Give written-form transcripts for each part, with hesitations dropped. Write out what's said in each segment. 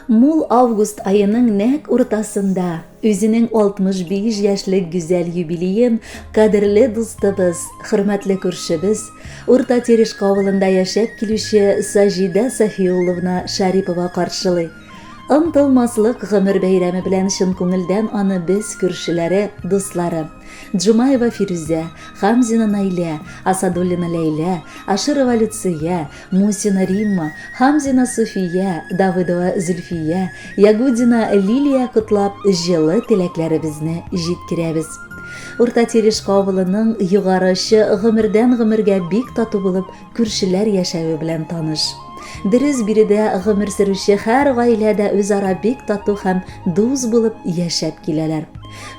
Мул август айының нәк уртасында өзінің 65 яшьлек güzel юбилейін қадірлі достыбыз, хөрмәтле күршебез, Урта Терешка авылында яшәп килүче Сажида Сафиулловна Шарипова каршылый. Ынтылмаслык гомер бәйрәме белән чын күңелдән аны без күршеләре, дуслары Джумаева Фирүзә, Хамзина Наилә, Асадуллина Ләйлә, Аширова Люция, Мусина Римма, Хамзина Суфия, Давыдова Зөлфия, Ягудина Лилия котлап җылы теләкләребезне җиткерәбез. Урта Терешка авылының югарычы гомердән гомергә бик тату булып күршеләр яшәве белән таныш. Дөрес биредә гомер сөрүче һәр гаиләдә үзара бик тату һәм дус булып яшәп киләләр.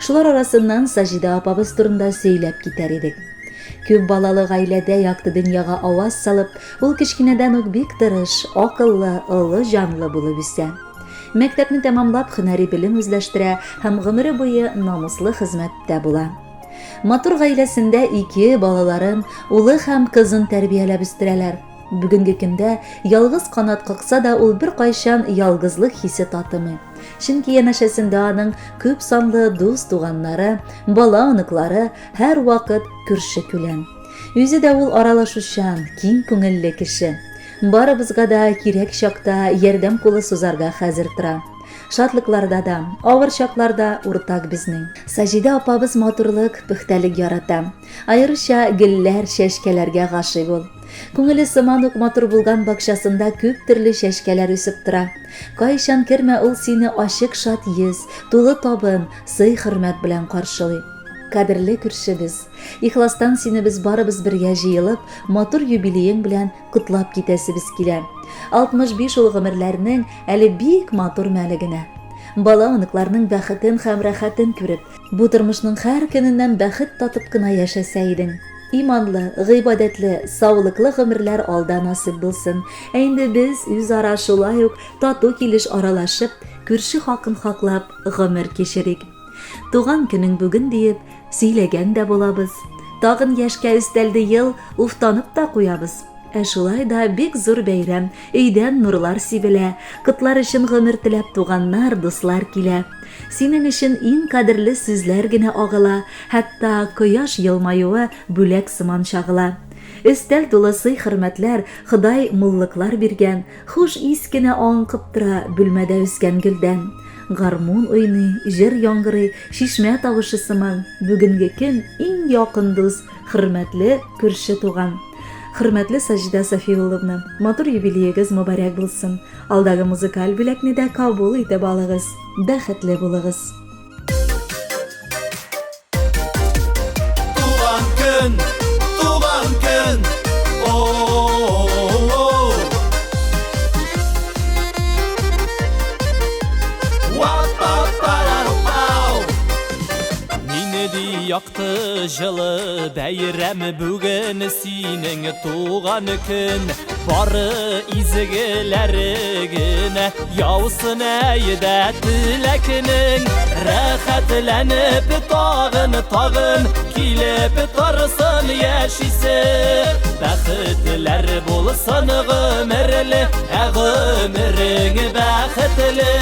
Шулар арасыннан Сажида апабыз турында сөйләп китәр идек. Күп балалы гаиләдә якты дөньяга аваз салып, ул кичкенәдән үк бик тырыш, акыллы, олы җанлы булып үсә. Мәктәпне тәмамлап һөнәри белем үзләштерә һәм гомере буе намуслы хезмәттә була. Матур гаиләсендә 2 балаларын, улы һәм кызын тәрбияләп үстерәләр. Бүгенге көндә ялгыз канат какса да ул бер кайчан ялгызлык хисе татымый. Чөнки янәшәсендә аның күп санлы дус туганнары, бала оныклары һәр вакыт күрше-күлән. Үзе дә ул аралашучан, киң күңелле кеше. Барыбызга да кирәк чакта ярдәм кулы сузарга хәзер тора. Шатлыкларда да, авыр чакларда уртак безнең. Сажида апабыз матурлык, пөхтәлек ярата. Аеруча гөлләр, чәчкәләргә гашыйк ул. Күңеле сыман ук матур булган бакчасында күп төрле чәчкәләр үсеп тора. Кайчан кермә ул сине ачык шат йөз, тулы табын, сый-хөрмәт белән каршылый. Кадерле күршебез, ихластан сине без барыбыз бергә җыелып, матур юбилеең белән котлап китәсебез килә. 65 ул гомерләрнең әле бик матур мәле генә. Бала оныкларның бәхетен һәм рәхәтен күреп, бу тормышның һәр көненнән бәхет татып кына яшәсә идең. Иманлы, гыйбадәтле, саулыклы гомерләр алда насыйп булсын. Инде без үзара шулай ук тату килеш аралашып, күрше хакын хаклап гомер кичерик. Туган көнең бүген диеп сөйләгән дә булабыз. Тагын яшькә өстәлде ел уфтанып та куябыз. Шулай да бик зур бәйрәм, өйдән нурлар сибелә, котлар өчен гомер теләп туганнар, дуслар килә. Синең өчен иң кадерле сүзләр генә агыла, хәтта кояш елмаюы бүләк сыман чагыла. Өстәл тулысы хөрмәтләр, Ходай муллыклар биргән, хуш ис кенә аңкып тора бүлмәдә үскән гөлдән. Гармун уйный, җыр яңгырый, шишмә тавышы сыман. Бүгенге көн иң якын дус, хөрмәтле күрше туган. Хөрмәтле Сажида Сафиулловна, матур юбилеегез мөбарәк булсын. Алдагы музыкаль бүләкне дә кабул итеп алыгыз. Бәхетле булыгыз. Туган көн, Яқты жылы бәйрәм бүген синең туган көн. Бары изгеләре генә яусын әйдә теләкнең. Рәхәтләнеп тагын килеп торсын яшисе. Бәхетләр булсын гомерле, гомерең бәхетле.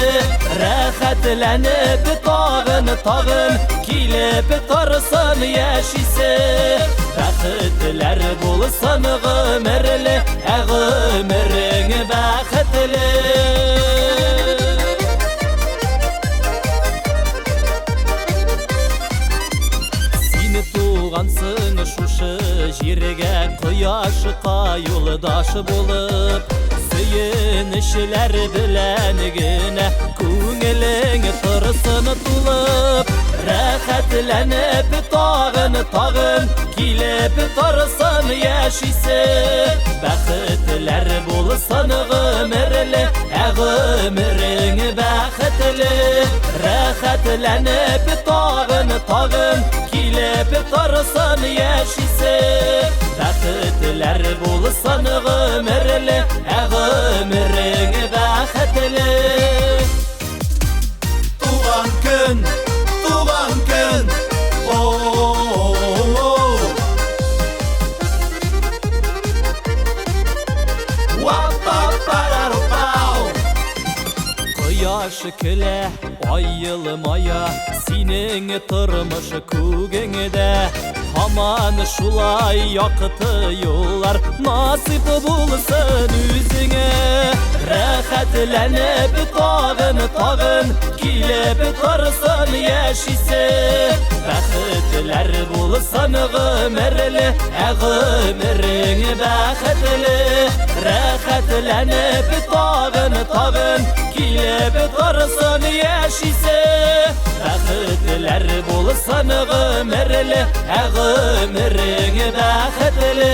Рәхәтләнеп тагын килеп торсын яшисе. Бәхетләр булсын гомерле, гомерең бәхетле. Сине тугансың шушы җиргә, кояшка юлдаш булып. Сөенешләр белән генә күңелең торсын тулып. Рәхәтләнеп тагын килеп торсын яшисе. Бәхетләр булсын гомерле, гомерең бәхетле. Рәхәтләнеп тагын килеп торсын яшисе. Бәхетләр булсын гомерле, гомерең бәхетле. Туган көн, şüküle ayılmaya senin tırmış kugengide Haman şulay yakıtı yollar nasip bulsun yüzüne Rahatlanıp tağın kilip tarsın yaşise Baxtlar bulsun ömürlü ömrün baxtlı Rahatlanıp tağın kilip tarsın yaşise Baxtlar bulsun ömürlü ömrün baxtlı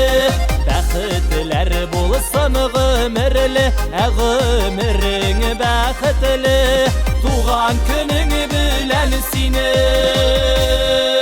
Baxtlar bulsun ömürlü ömrün baxtlı Tuğan günün bilen seni